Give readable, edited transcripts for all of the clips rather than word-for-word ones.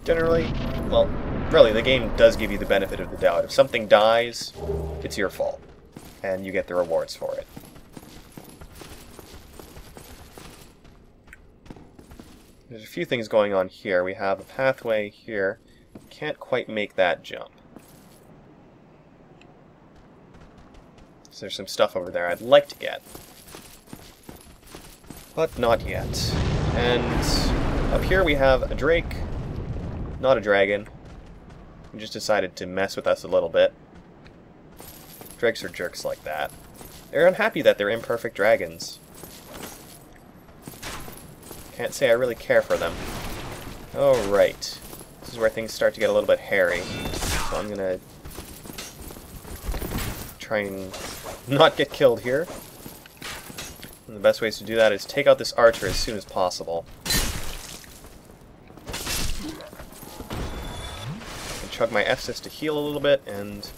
generally, well, really, the game does give you the benefit of the doubt. If something dies, it's your fault, and you get the rewards for it. There's a few things going on here. We have a pathway here. Can't quite make that jump. So there's some stuff over there I'd like to get. But not yet. And up here we have a drake. Not a dragon. He just decided to mess with us a little bit. Drakes are jerks like that. They're unhappy that they're imperfect dragons. Can't say I really care for them. Alright. This is where things start to get a little bit hairy. So I'm gonna try and not get killed here. And the best ways to do that is take out this archer as soon as possible. And chug my F-sys to heal a little bit, and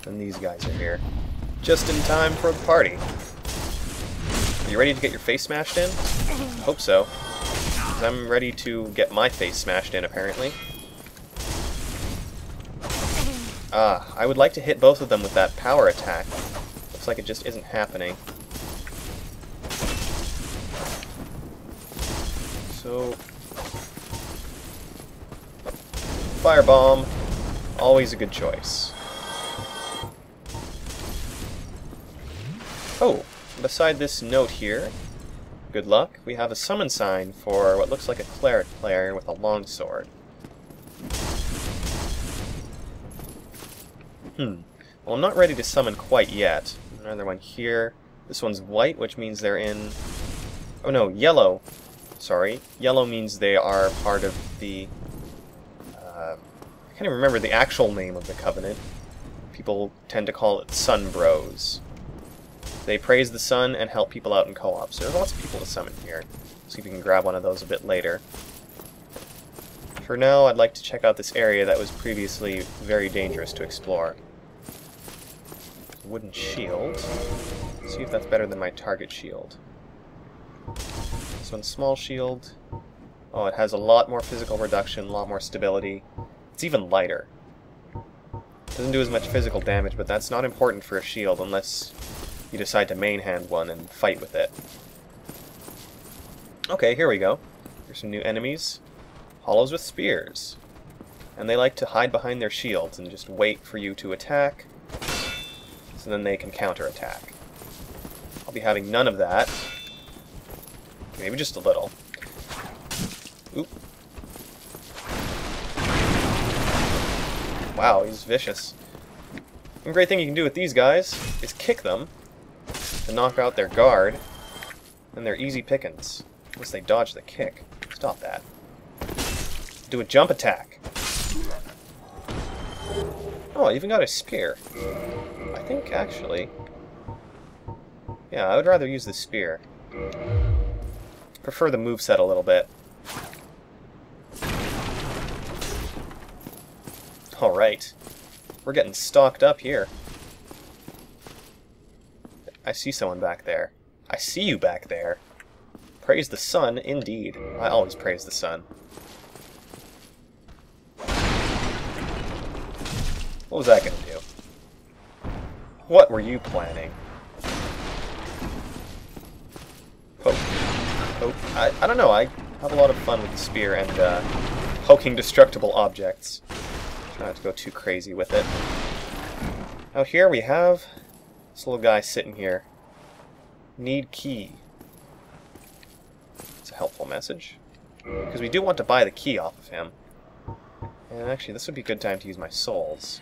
then these guys are here. Just in time for the party. Are you ready to get your face smashed in? I hope so. Because I'm ready to get my face smashed in, apparently. I would like to hit both of them with that power attack. Looks like it just isn't happening. So... Firebomb. Always a good choice. Oh, beside this note here, good luck, we have a summon sign for what looks like a cleric player with a longsword. Well, I'm not ready to summon quite yet. Another one here. This one's white, which means they're in... Oh no, yellow. Sorry. Yellow means they are part of the... I can't even remember the actual name of the Covenant. People tend to call it Sun Bros. They praise the sun and help people out in co-op, so there's lots of people to summon here. See if we can grab one of those a bit later. For now, I'd like to check out this area that was previously very dangerous to explore. Wooden shield. Let's see if that's better than my target shield. This one's small shield. Oh, it has a lot more physical reduction, a lot more stability. It's even lighter. Doesn't do as much physical damage, but that's not important for a shield unless you decide to main hand one and fight with it. Okay, here we go. Here's some new enemies. Hollows with spears. And they like to hide behind their shields and just wait for you to attack, so then they can counterattack. I'll be having none of that. Maybe just a little. Oop. Wow, he's vicious. One great thing you can do with these guys is kick them to knock out their guard, and they're easy pickings. Unless they dodge the kick. Stop that. Do a jump attack. Oh, I even got a spear. I think, actually... Yeah, I would rather use the spear. Prefer the moveset a little bit. Alright. We're getting stocked up here. I see someone back there. I see you back there. Praise the sun, indeed. I always praise the sun. What was that gonna do? What were you planning? Poke. Poke. I don't know, I have a lot of fun with the spear and poking destructible objects. Try not to go too crazy with it. Out here we have this little guy sitting here. Need key. It's a helpful message. Because we do want to buy the key off of him. And actually, this would be a good time to use my souls.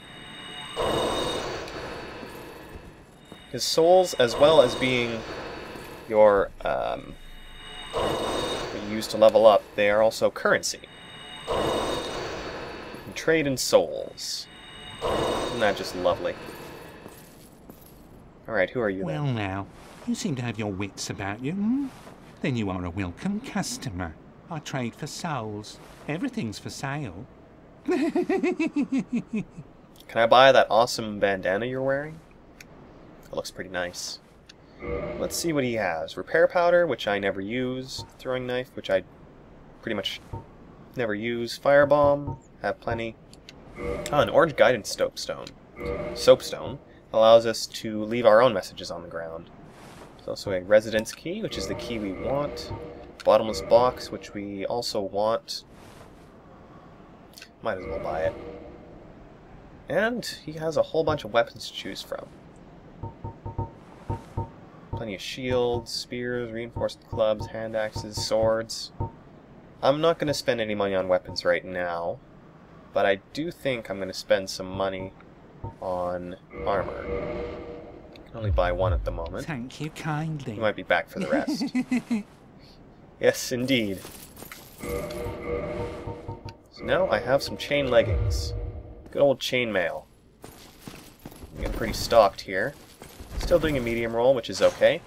His souls, as well as being your, what you use to level up, they are also currency. You can trade in souls. Isn't that just lovely? Alright, who are you then? Well now, you seem to have your wits about you, hmm? Then you are a welcome customer. I trade for souls. Everything's for sale. Can I buy that awesome bandana you're wearing? It looks pretty nice. Let's see what he has. Repair powder, which I never use. Throwing knife, which I pretty much never use. Firebomb, have plenty. Oh, an orange guidance soapstone. Soapstone allows us to leave our own messages on the ground. There's also a residence key, which is the key we want. Bottomless box, which we also want. Might as well buy it. And he has a whole bunch of weapons to choose from. Plenty of shields, spears, reinforced clubs, hand axes, swords. I'm not going to spend any money on weapons right now, but I do think I'm going to spend some money on armor. I can only buy one at the moment. Thank you kindly. He might be back for the rest. Yes, indeed. So now I have some chain leggings. Good old chainmail. I'm getting pretty stocked here. Still doing a medium roll, which is okay.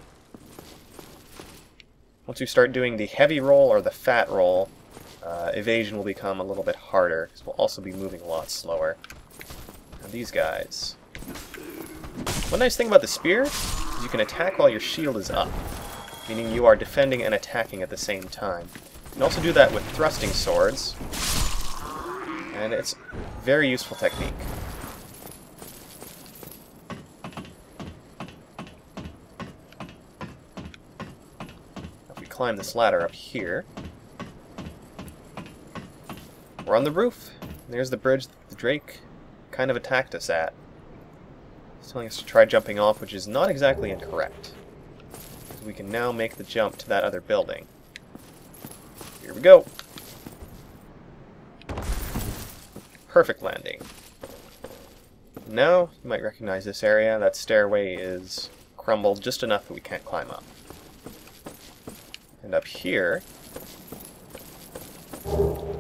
Once we start doing the heavy roll or the fat roll, evasion will become a little bit harder, because we'll also be moving a lot slower. Now these guys. One nice thing about the spear is you can attack while your shield is up, meaning you are defending and attacking at the same time. You can also do that with thrusting swords, and it's a very useful technique. Climb this ladder up here. We're on the roof. There's the bridge that the Drake kind of attacked us at. He's telling us to try jumping off, which is not exactly incorrect. We can now make the jump to that other building. Here we go. Perfect landing. Now, you might recognize this area. That stairway is crumbled just enough that we can't climb up. And up here,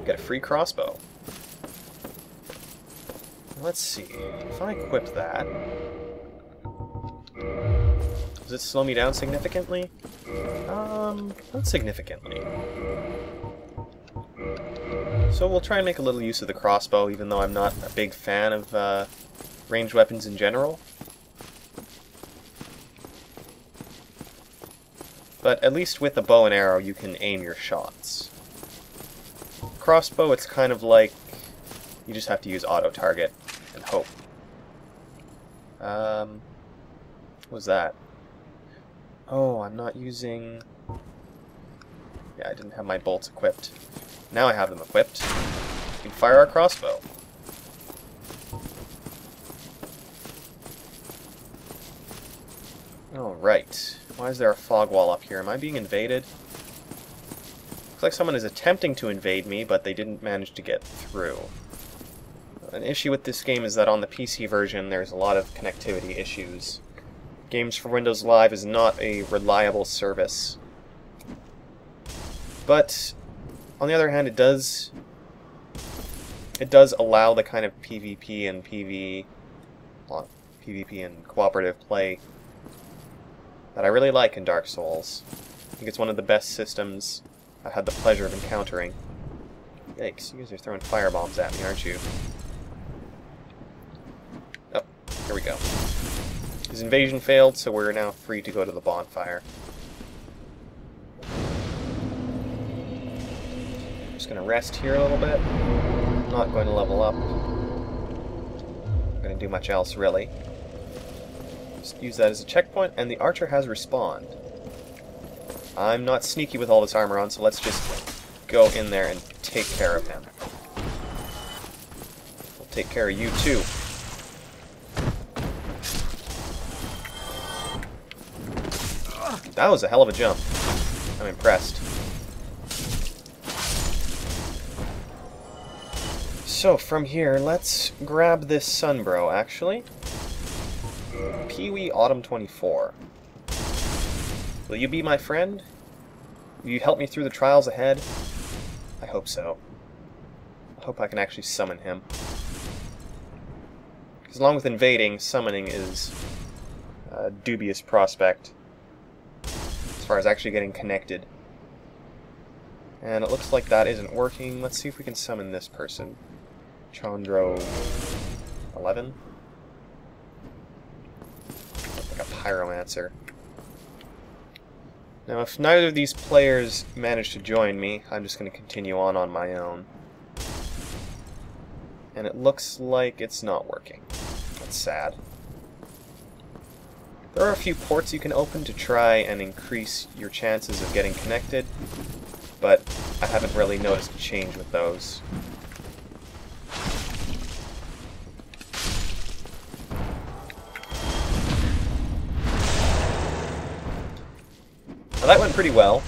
get a free crossbow. Let's see, if I equip that, does it slow me down significantly? Not significantly. So we'll try and make a little use of the crossbow, even though I'm not a big fan of ranged weapons in general. But at least with a bow and arrow, you can aim your shots. Crossbow, it's kind of like you just have to use auto-target and hope. What was that? Oh, I'm not using... Yeah, I didn't have my bolts equipped. Now I have them equipped. We can fire our crossbow. Alright. Why is there a fog wall up here? Am I being invaded? Looks like someone is attempting to invade me, but they didn't manage to get through. An issue with this game is that on the PC version there's a lot of connectivity issues. Games for Windows Live is not a reliable service. But, on the other hand, it does allow the kind of PvP and PvP and cooperative play that I really like in Dark Souls. I think it's one of the best systems I've had the pleasure of encountering. Yikes, you guys are throwing firebombs at me, aren't you? Oh, here we go. His invasion failed, so we're now free to go to the bonfire. Just gonna rest here a little bit. Not going to level up. Not gonna do much else, really. Just use that as a checkpoint, and the archer has respawned. I'm not sneaky with all this armor on, so let's just go in there and take care of him. We'll take care of you too. That was a hell of a jump. I'm impressed. So, from here, let's grab this Sunbro, actually. Pee-wee Autumn 24. Will you be my friend? Will you help me through the trials ahead? I hope so. I hope I can actually summon him. Because along with invading, summoning is a dubious prospect as far as actually getting connected. And it looks like that isn't working. Let's see if we can summon this person. Chandro 11? Like a pyromancer. Now, if neither of these players manage to join me, I'm just going to continue on my own. And it looks like it's not working. That's sad. There are a few ports you can open to try and increase your chances of getting connected, but I haven't really noticed a change with those. Now that went pretty well,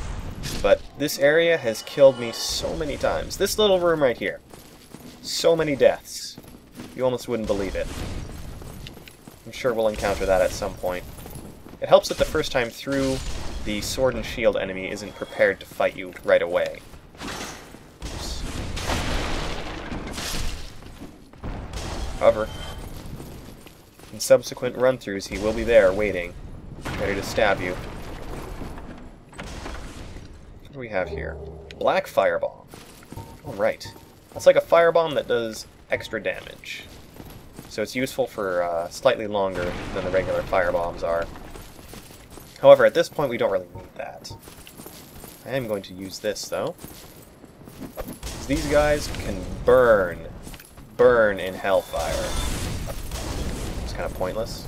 but this area has killed me so many times. This little room right here. So many deaths. You almost wouldn't believe it. I'm sure we'll encounter that at some point. It helps that the first time through, the sword and shield enemy isn't prepared to fight you right away. Oops. However, in subsequent run-throughs, he will be there, waiting, ready to stab you. What do we have here? Black Fireball. Alright. That's like a firebomb that does extra damage. So it's useful for slightly longer than the regular firebombs are. However, at this point we don't really need that. I am going to use this, though. These guys can burn in hellfire. It's kind of pointless.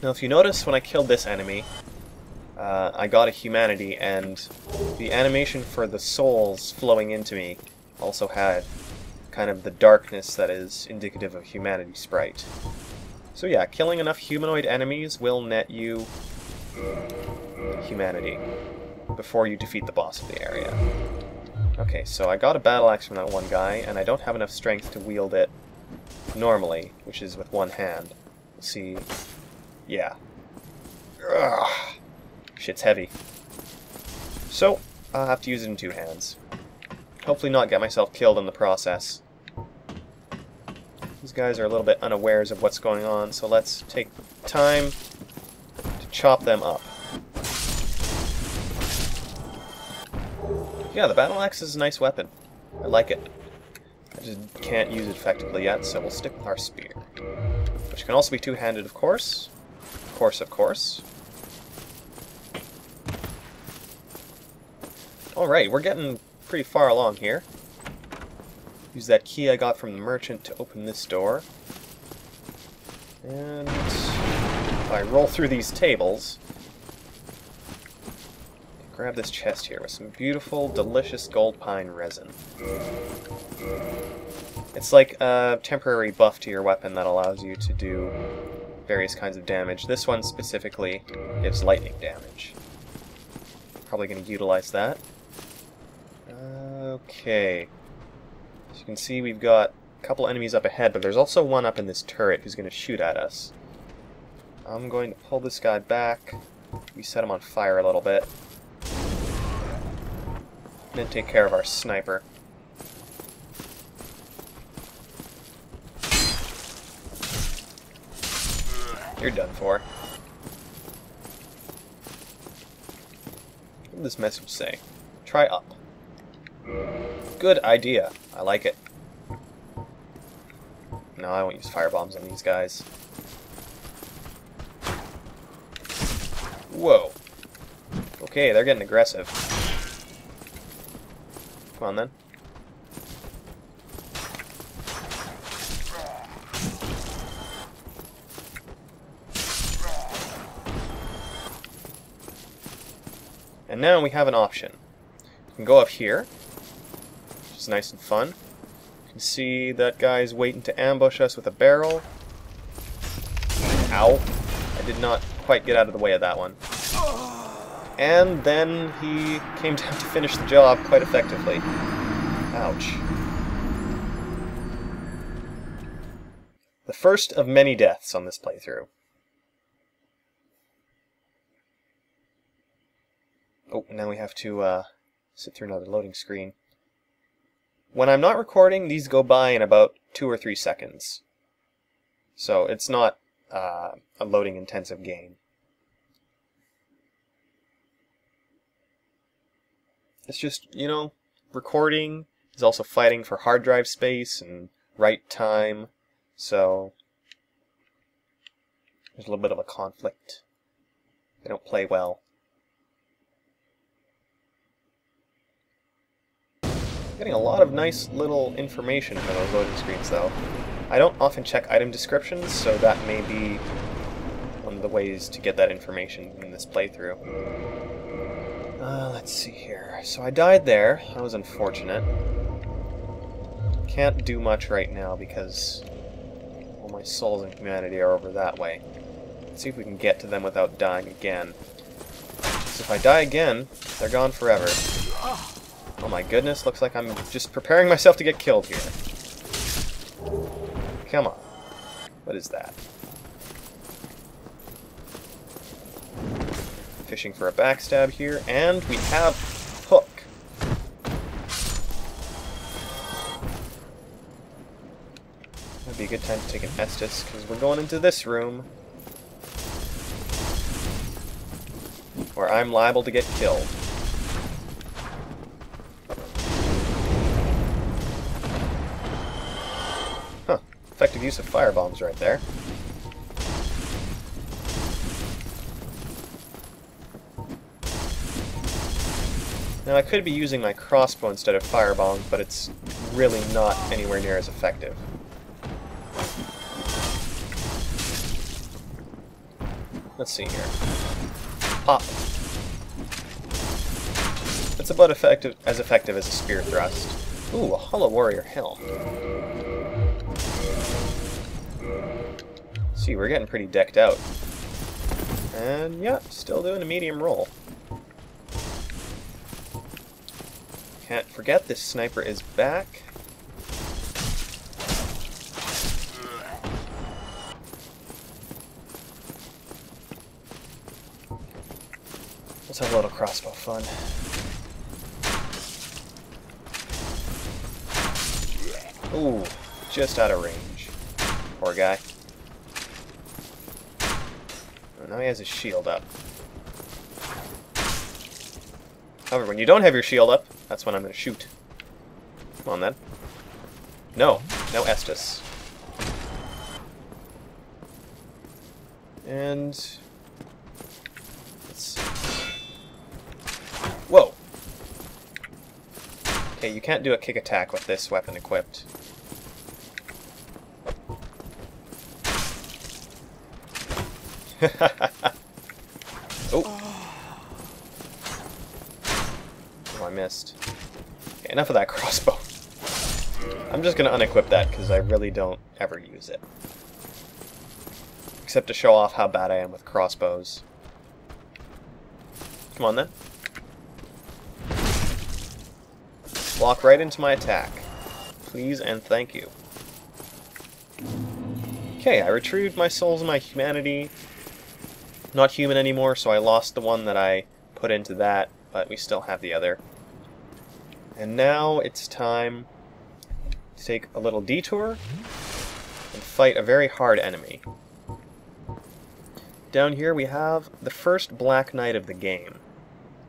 Now if you notice, when I killed this enemy, I got a humanity, and the animation for the souls flowing into me also had kind of the darkness that is indicative of humanity sprite. So yeah, killing enough humanoid enemies will net you humanity before you defeat the boss of the area. Okay, so I got a battle axe from that one guy, and I don't have enough strength to wield it normally, which is with one hand. Let's see. Yeah. Ugh. Shit's heavy. So, I'll have to use it in two hands. Hopefully not get myself killed in the process. These guys are a little bit unawares of what's going on, so let's take time to chop them up. Yeah, the battle axe is a nice weapon. I like it. I just can't use it effectively yet, so we'll stick with our spear. Which can also be two-handed, of course. Of course, of course. Alright, we're getting pretty far along here. Use that key I got from the merchant to open this door. And if I roll through these tables, grab this chest here with some beautiful, delicious gold pine resin. It's like a temporary buff to your weapon that allows you to do various kinds of damage. This one specifically gives lightning damage. Probably going to utilize that. Okay. As you can see, we've got a couple enemies up ahead, but there's also one up in this turret who's going to shoot at us. I'm going to pull this guy back. We set him on fire a little bit. And then take care of our sniper. You're done for. What did this message say? Try up. Good idea. I like it. No, I won't use firebombs on these guys. Whoa. Okay, they're getting aggressive. Come on, then. And now we have an option. We can go up here, which is nice and fun. You can see that guy's waiting to ambush us with a barrel. Ow. I did not quite get out of the way of that one. And then he came down to finish the job quite effectively. Ouch. The first of many deaths on this playthrough. Oh, and now we have to sit through another loading screen. When I'm not recording, these go by in about 2 or 3 seconds. So it's not a loading intensive game. It's just, you know, recording is also fighting for hard drive space and write time, so there's a little bit of a conflict. They don't play well. Getting a lot of nice little information from those loading screens, though. I don't often check item descriptions, so that may be one of the ways to get that information in this playthrough. Let's see here. So I died there. That was unfortunate. Can't do much right now because all my souls and humanity are over that way. Let's see if we can get to them without dying again. So if I die again, they're gone forever. Oh my goodness, looks like I'm just preparing myself to get killed here. Come on. What is that? Fishing for a backstab here, and we have hook. That'd be a good time to take an Estus, because we're going into this room where I'm liable to get killed. Huh. Effective use of firebombs right there. Now I could be using my crossbow instead of firebombs, but it's really not anywhere near as effective. Let's see here. Pop. It's about as effective as a spear thrust. Ooh, a Hollow Warrior helm. See, we're getting pretty decked out. And yeah, still doing a medium roll. Can't forget this sniper is back. Let's have a little crossbow fun. Ooh, just out of range. Poor guy. Oh, now he has his shield up. However, when you don't have your shield up, that's when I'm going to shoot. Come on, then. No. No Estus. And... let's see. Whoa! Okay, you can't do a kick attack with this weapon equipped. Oh! Oh, I missed. Okay, enough of that crossbow. I'm just going to unequip that because I really don't ever use it. Except to show off how bad I am with crossbows. Come on then. Walk right into my attack. Please and thank you. Okay, I retrieved my souls and my humanity. Not human anymore, so I lost the one that I put into that, but we still have the other. And now it's time to take a little detour and fight a very hard enemy. Down here we have the first Black Knight of the game.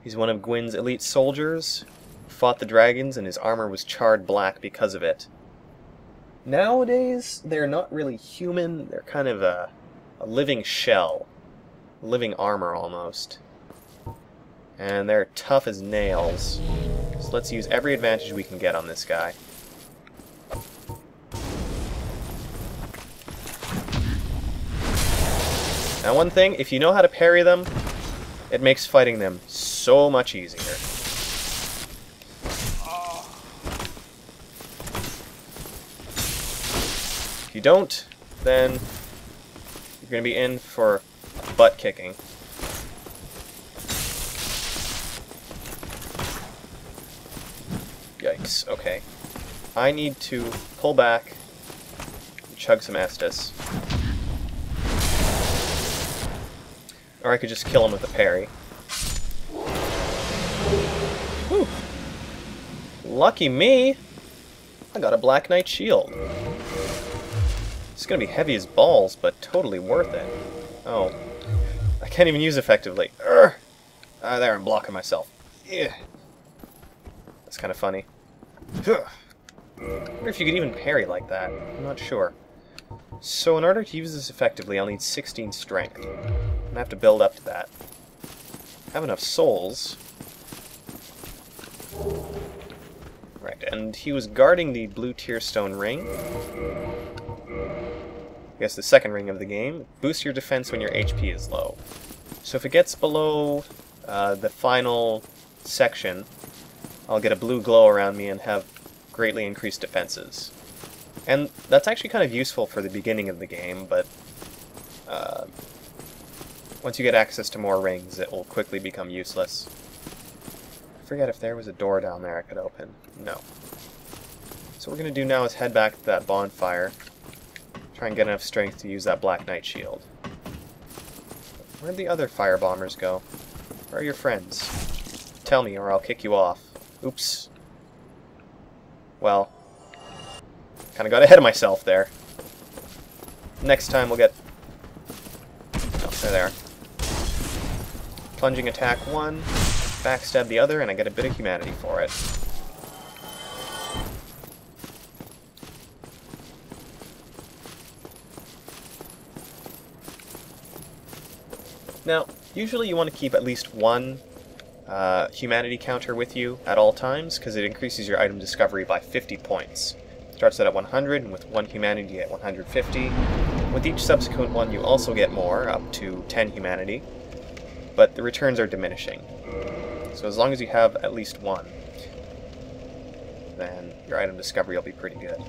He's one of Gwyn's elite soldiers, fought the dragons, and his armor was charred black because of it. Nowadays, they're not really human, they're kind of a living shell. Living armor, almost. And they're tough as nails. So let's use every advantage we can get on this guy. Now one thing, if you know how to parry them, it makes fighting them so much easier. If you don't, then you're going to be in for butt kicking. Yikes, okay. I need to pull back and chug some Estus. Or I could just kill him with a parry. Whew. Lucky me! I got a Black Knight shield. It's gonna be heavy as balls, but totally worth it. Oh. I can't even use effectively. There, I'm blocking myself. Yeah. That's kind of funny. I wonder if you could even parry like that. I'm not sure. So in order to use this effectively, I'll need 16 strength. I'm gonna have to build up to that. I have enough souls. Right. Perfect, and he was guarding the blue tearstone ring. I guess the second ring of the game. Boost your defense when your HP is low. So if it gets below the final section, I'll get a blue glow around me and have greatly increased defenses. And that's actually kind of useful for the beginning of the game, but once you get access to more rings, it will quickly become useless. I forget if there was a door down there I could open. No. So what we're going to do now is head back to that bonfire. Try and get enough strength to use that Black Knight shield. Where'd the other fire bombers go? Where are your friends? Tell me or I'll kick you off. Oops. Well, kind of got ahead of myself there. Next time we'll get... Oh, there they are. Plunging attack one, backstab the other, and I get a bit of humanity for it. Now, usually you want to keep at least one humanity counter with you at all times, because it increases your item discovery by 50 points. Starts at 100, and with one humanity at 150. With each subsequent one you also get more, up to 10 humanity, but the returns are diminishing. So as long as you have at least one, then your item discovery will be pretty good.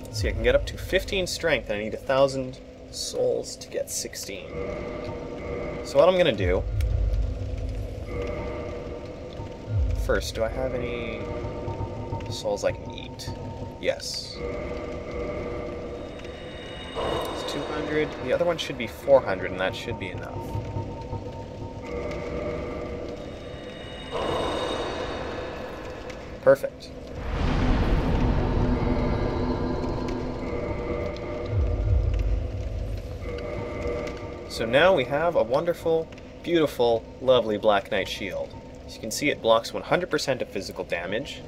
Let's see, I can get up to 15 strength, and I need 1,000 souls to get 16. So what I'm going to do... First, do I have any souls I can eat? Yes. It's 200. The other one should be 400, and that should be enough. Perfect. So now we have a wonderful, beautiful, lovely Black Knight shield. As you can see, it blocks 100% of physical damage,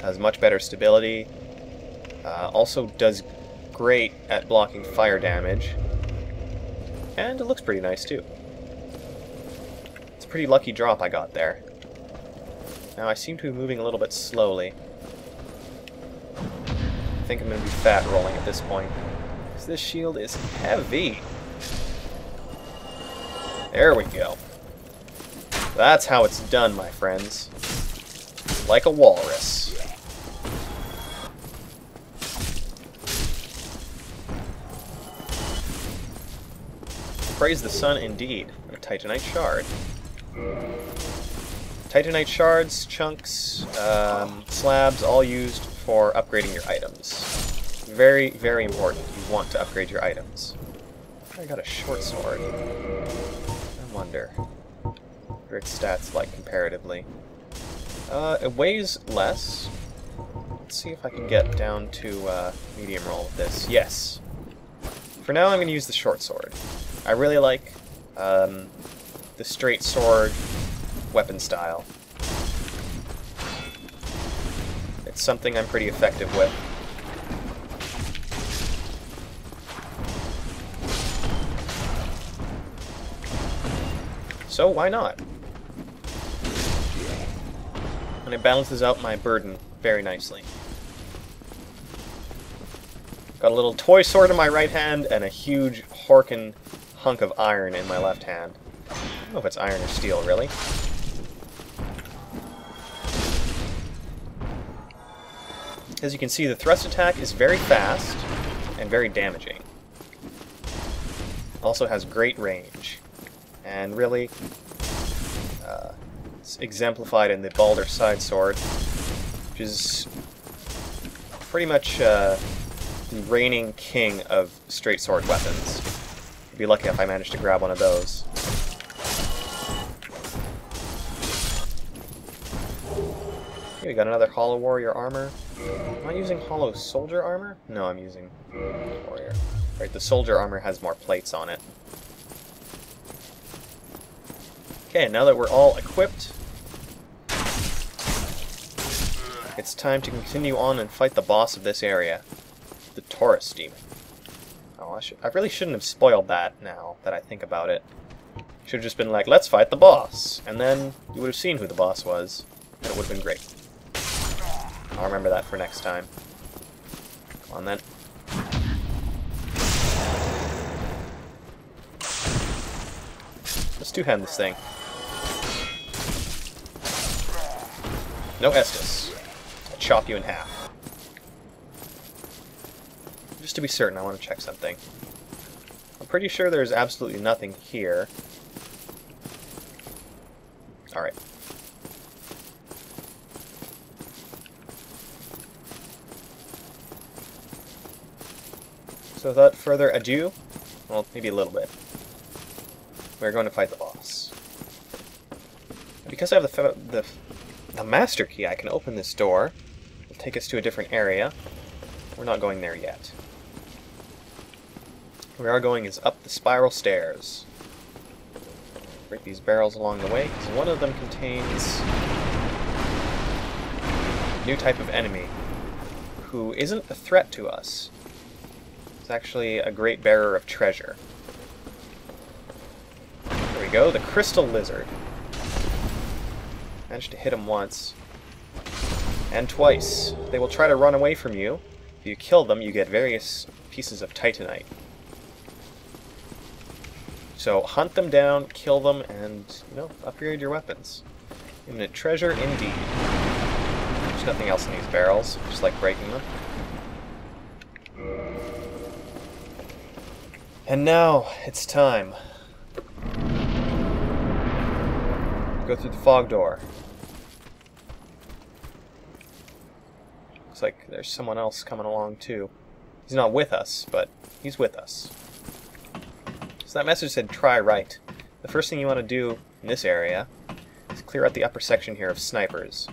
has much better stability, also does great at blocking fire damage, and it looks pretty nice too. It's a pretty lucky drop I got there. Now I seem to be moving a little bit slowly. I think I'm going to be fat rolling at this point, because this shield is heavy. There we go. That's how it's done, my friends. Like a walrus. Praise the sun indeed. A Titanite shard. Titanite shards, chunks, slabs, all used for upgrading your items. Very, very important. You want to upgrade your items. I got a short sword. I wonder what its stats like comparatively. It weighs less. Let's see if I can get down to medium roll with this. Yes. For now I'm going to use the short sword. I really like the straight sword weapon style. It's something I'm pretty effective with. So why not? And it balances out my burden very nicely. Got a little toy sword in my right hand and a huge horkin hunk of iron in my left hand. I don't know if it's iron or steel, really. As you can see, the thrust attack is very fast and very damaging. Also has great range. And really, it's exemplified in the Balder side sword, which is pretty much the reigning king of straight sword weapons. I'd be lucky if I managed to grab one of those. Okay, we got another Hollow Warrior armor. Am I using Hollow Soldier armor? No, I'm using Warrior. Right, the Soldier armor has more plates on it. Okay, now that we're all equipped, it's time to continue on and fight the boss of this area, the Taurus Demon. Oh, I really shouldn't have spoiled that now that I think about it. Should have just been like, let's fight the boss, and then you would have seen who the boss was, and it would have been great. I'll remember that for next time. Come on then. Let's two-hand this thing. No Estus. I'll chop you in half. Just to be certain, I want to check something. I'm pretty sure there's absolutely nothing here. Alright. So without further ado, well, maybe a little bit, we're going to fight the boss. Because I have the master key, I can open this door. It'll take us to a different area. We're not going there yet. Where we are going is up the spiral stairs. Break these barrels along the way, because one of them contains a new type of enemy who isn't a threat to us. It's actually a great bearer of treasure. There we go, the crystal lizard. Managed to hit him once. And twice. They will try to run away from you. If you kill them, you get various pieces of titanite. So hunt them down, kill them, and, you know, upgrade your weapons. Infinite treasure, indeed. There's nothing else in these barrels, just like breaking them. And now, it's time. Go through the fog door. Looks like there's someone else coming along too. He's not with us, but he's with us. So that message said try right. The first thing you want to do in this area is clear out the upper section here of snipers,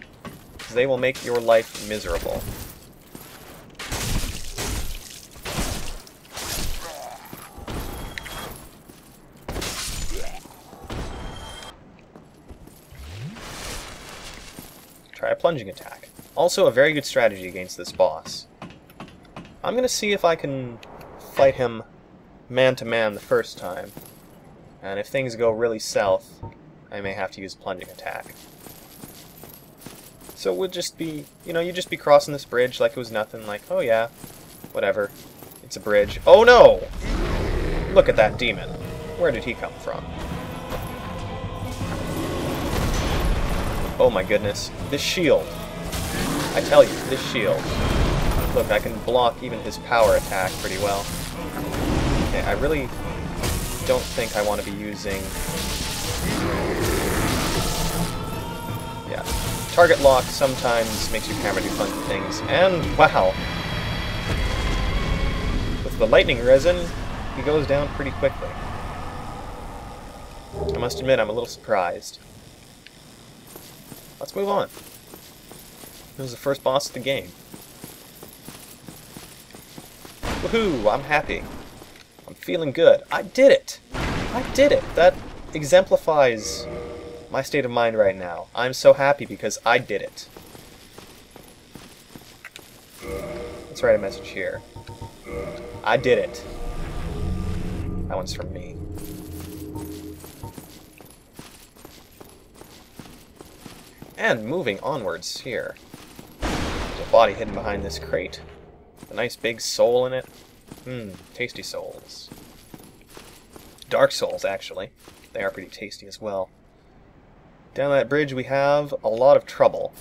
because they will make your life miserable. Try a plunging attack. Also a very good strategy against this boss. I'm going to see if I can fight him man-to-man the first time. And if things go really south, I may have to use plunging attack. So it would just be, you know, you'd just be crossing this bridge like it was nothing, like, oh yeah, whatever. It's a bridge. Oh no! Look at that demon. Where did he come from? Oh my goodness. This shield. I tell you, this shield. Look, I can block even his power attack pretty well. Okay, I really don't think I want to be using... Yeah. Target lock sometimes makes your camera do funky things, and wow! With the lightning resin, he goes down pretty quickly. I must admit, I'm a little surprised. Let's move on. This was the first boss of the game. Woohoo! I'm happy. I'm feeling good. I did it! I did it! That exemplifies my state of mind right now. I'm so happy because I did it. Let's write a message here. I did it. That one's from me. And moving onwards here. There's a body hidden behind this crate. A nice big soul in it. Tasty souls. Dark souls, actually. They are pretty tasty as well. Down that bridge we have a lot of trouble.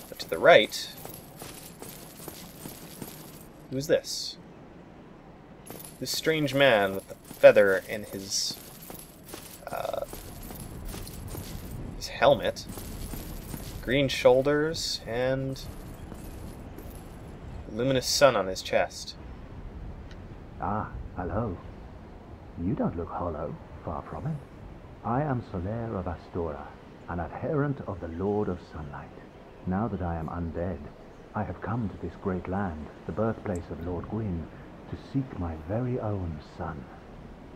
But to the right... Who's this? This strange man with the feather in his helmet. Green shoulders, and a luminous sun on his chest. Ah, hello. You don't look hollow, far from it. I am Solaire of Astora, an adherent of the Lord of Sunlight. Now that I am undead, I have come to this great land, the birthplace of Lord Gwyn, to seek my very own son.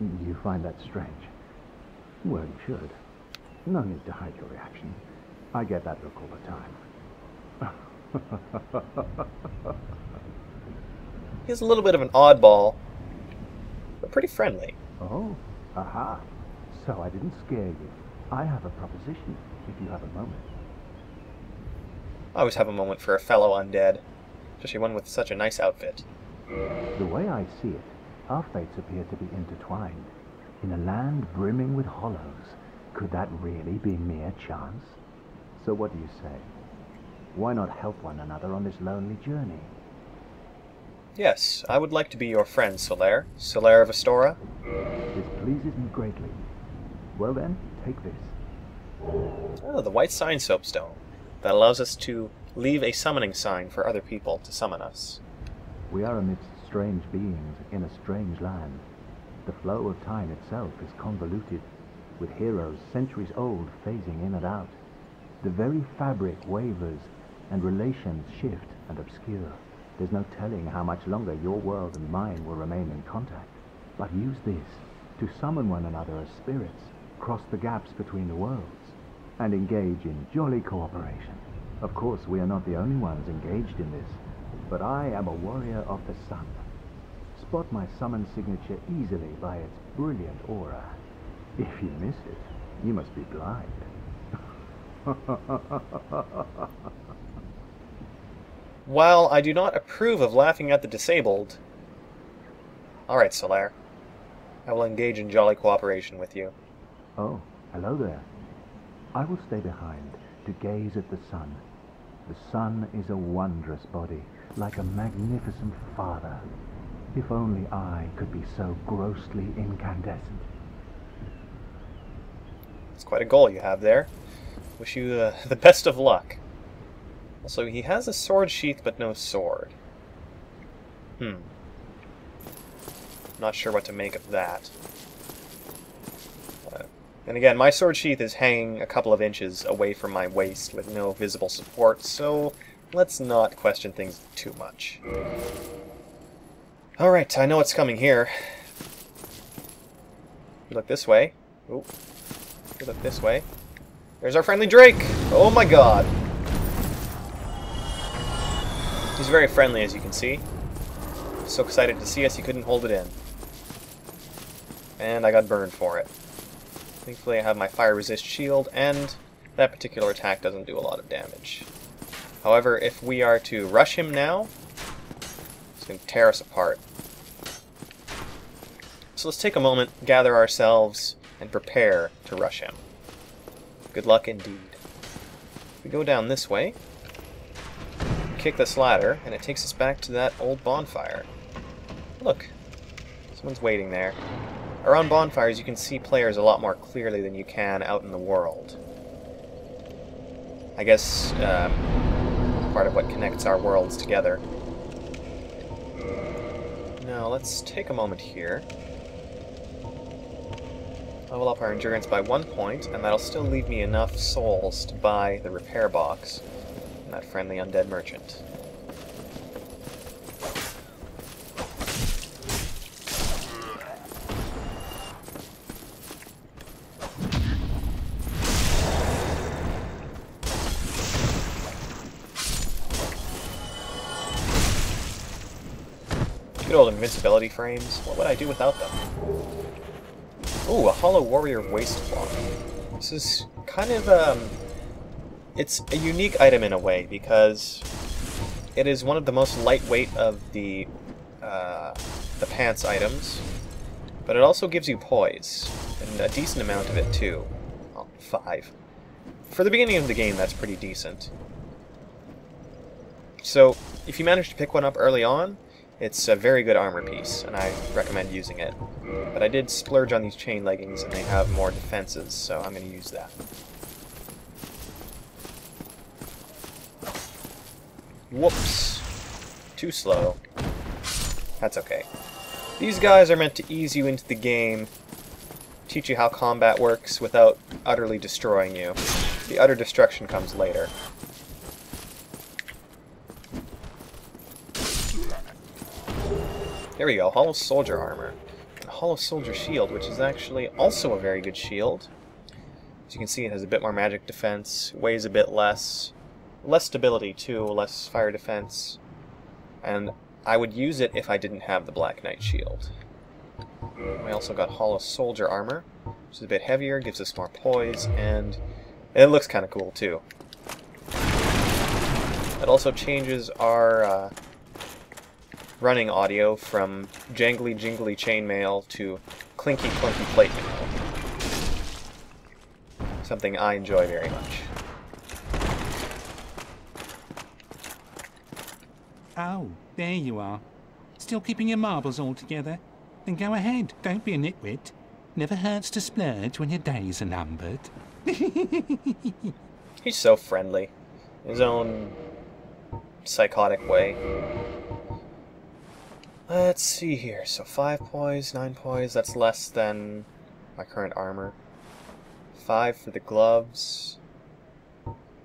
You find that strange? Well, you should. No need to hide your reaction. I get that look all the time. He's a little bit of an oddball, but pretty friendly. Oh, aha. So I didn't scare you. I have a proposition, if you have a moment. I always have a moment for a fellow undead, especially one with such a nice outfit. The way I see it, our fates appear to be intertwined. In a land brimming with hollows, could that really be mere chance? So what do you say? Why not help one another on this lonely journey? Yes, I would like to be your friend, Solaire. Solaire of Astora. This pleases me greatly. Well then, take this. Oh, the white sign soapstone. That allows us to leave a summoning sign for other people to summon us. We are amidst strange beings in a strange land. The flow of time itself is convoluted, with heroes centuries old phasing in and out. The very fabric wavers, and relations shift and obscure. There's no telling how much longer your world and mine will remain in contact. But use this to summon one another as spirits, cross the gaps between the worlds, and engage in jolly cooperation. Of course, we are not the only ones engaged in this, but I am a warrior of the sun. Spot my summon signature easily by its brilliant aura. If you miss it, you must be blind. While I do not approve of laughing at the disabled... Alright, Solaire. I will engage in jolly cooperation with you. Oh, hello there. I will stay behind to gaze at the sun. The sun is a wondrous body, like a magnificent father. If only I could be so grossly incandescent. It's quite a goal you have there. Wish you the best of luck. Also, he has a sword sheath, but no sword. Not sure what to make of that. And again, my sword sheath is hanging a couple of inches away from my waist with no visible support, so let's not question things too much. Alright, I know what's coming here. You look this way. Oh, you look this way. There's our friendly Drake! Oh my god! He's very friendly, as you can see. So excited to see us, he couldn't hold it in. And I got burned for it. Thankfully I have my fire resist shield, and that particular attack doesn't do a lot of damage. However, if we are to rush him now, it's going to tear us apart. So let's take a moment, gather ourselves, and prepare to rush him. Good luck indeed. We go down this way, kick this ladder, and it takes us back to that old bonfire. Look, someone's waiting there. Around bonfires you can see players a lot more clearly than you can out in the world. I guess part of what connects our worlds together. Now let's take a moment here. Level up our endurance by 1 point, and that'll still leave me enough souls to buy the repair box from that friendly undead merchant. Good old invincibility frames. What would I do without them? Ooh, a Hollow Warrior Waistcloth. This is kind of, it's a unique item in a way, because it is one of the most lightweight of the pants items, but it also gives you poise, and a decent amount of it too. Well, 5. For the beginning of the game, that's pretty decent. So, if you manage to pick one up early on, it's a very good armor piece, and I recommend using it. But I did splurge on these chain leggings, and they have more defenses, so I'm going to use that. Whoops. Too slow. That's okay. These guys are meant to ease you into the game, teach you how combat works without utterly destroying you. The utter destruction comes later. There we go, Hollow Soldier Armor. A Hollow Soldier Shield, which is actually also a very good shield. As you can see, it has a bit more magic defense, weighs a bit less. Less stability too, less fire defense. And I would use it if I didn't have the Black Knight Shield. We also got Hollow Soldier Armor, which is a bit heavier, gives us more poise, and it looks kind of cool too. It also changes our running audio from jangly jingly chainmail to clinky clunky plate mail. Something I enjoy very much. Oh, there you are. Still keeping your marbles all together? Then go ahead, don't be a nitwit. Never hurts to splurge when your days are numbered. He's so friendly. In his own psychotic way. Let's see here. So 5 poise, 9 poise, that's less than my current armor. 5 for the gloves.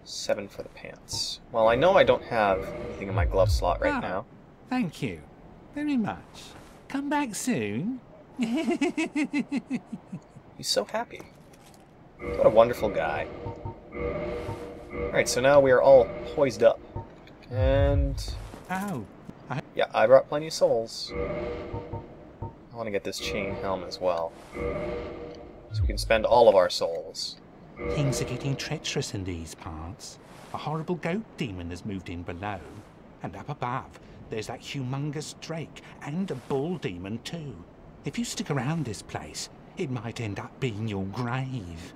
7 for the pants. Well, I know I don't have anything in my glove slot right now. Thank you very much. Come back soon. He's so happy. What a wonderful guy. Alright, so now we are all poised up. And... Oh. yeah, I brought plenty of souls. I want to get this chain helm as well. So we can spend all of our souls. Things are getting treacherous in these parts. A horrible goat demon has moved in below. And up above, there's that humongous drake and a bull demon too. If you stick around this place, it might end up being your grave.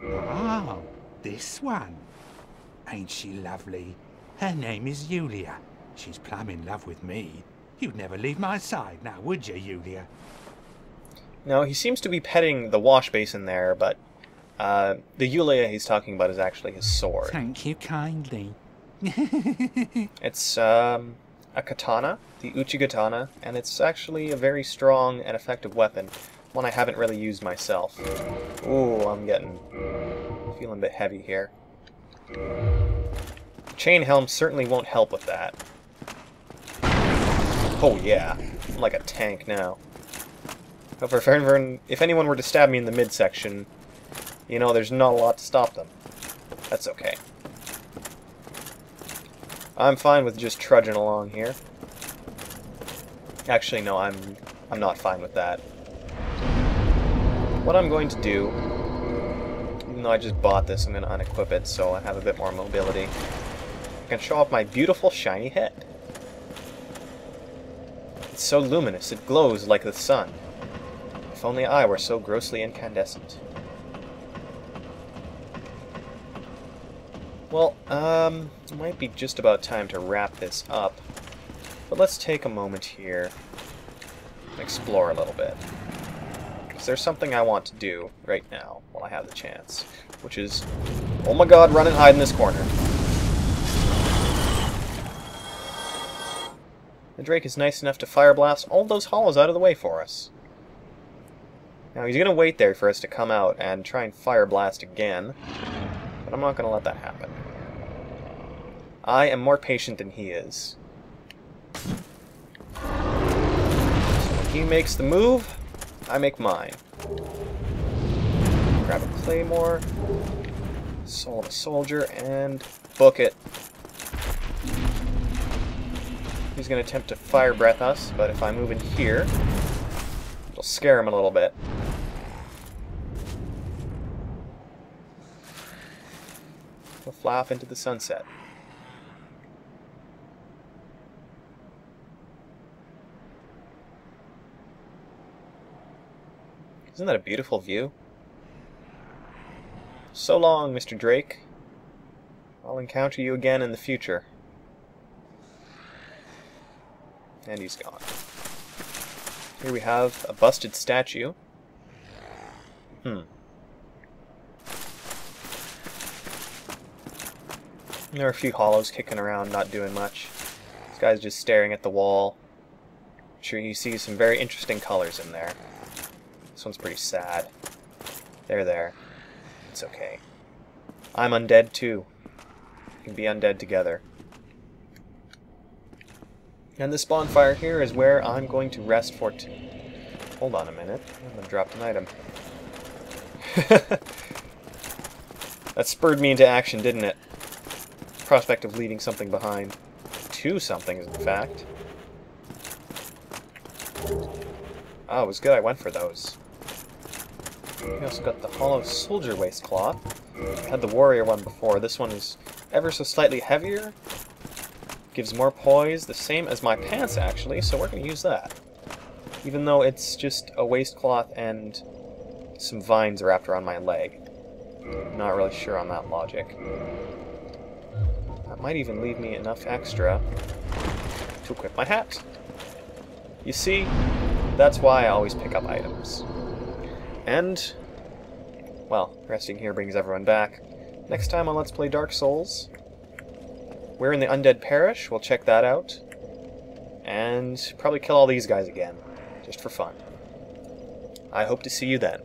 Oh, this one. Ain't she lovely? Her name is Yulia. She's plumb in love with me. You'd never leave my side now, would you, Yulia? No, he seems to be petting the wash basin there, but the Yulia he's talking about is actually his sword. Thank you kindly. It's a katana, the Uchigatana, and it's actually a very strong and effective weapon. One I haven't really used myself. Ooh, I'm feeling a bit heavy here. Chain helm certainly won't help with that. Oh yeah, I'm like a tank now. However, if anyone were to stab me in the midsection, you know, there's not a lot to stop them. That's okay. I'm fine with just trudging along here. Actually, no, I'm not fine with that. What I'm going to do, even though I just bought this, I'm going to unequip it so I have a bit more mobility. I can show off my beautiful shiny head. It's so luminous, it glows like the sun. If only I were so grossly incandescent. Well, it might be just about time to wrap this up. But let's take a moment here and explore a little bit. Because there's something I want to do right now while I have the chance. Which is, oh my god, run and hide in this corner. The Drake is nice enough to fire blast all those hollows out of the way for us. Now he's going to wait there for us to come out and try and fire blast again. But I'm not going to let that happen. I am more patient than he is. So when he makes the move, I make mine. Grab a claymore, soul of a soldier, and book it. He's going to attempt to fire breath us, but if I move in here, it'll scare him a little bit. He'll fly off into the sunset. Isn't that a beautiful view? So long, Mr. Drake. I'll encounter you again in the future. And he's gone. Here we have a busted statue. There are a few hollows kicking around, not doing much. This guy's just staring at the wall. I'm sure you see some very interesting colors in there. This one's pretty sad. There. It's okay. I'm undead too. We can be undead together. And this bonfire here is where I'm going to rest for hold on a minute. I dropped an item. That spurred me into action, didn't it? Prospect of leaving something behind. 2 somethings, in fact. Oh, it was good I went for those. We also got the hollow soldier waistcloth. Had the warrior one before. This one is ever so slightly heavier. Gives more poise, the same as my pants actually, so we're going to use that. Even though it's just a waistcloth and some vines wrapped around my leg. Not really sure on that logic. That might even leave me enough extra to equip my hat. You see, that's why I always pick up items. And, well, resting here brings everyone back. Next time on Let's Play Dark Souls, we're in the Undead Parish. We'll check that out. And probably kill all these guys again, just for fun. I hope to see you then.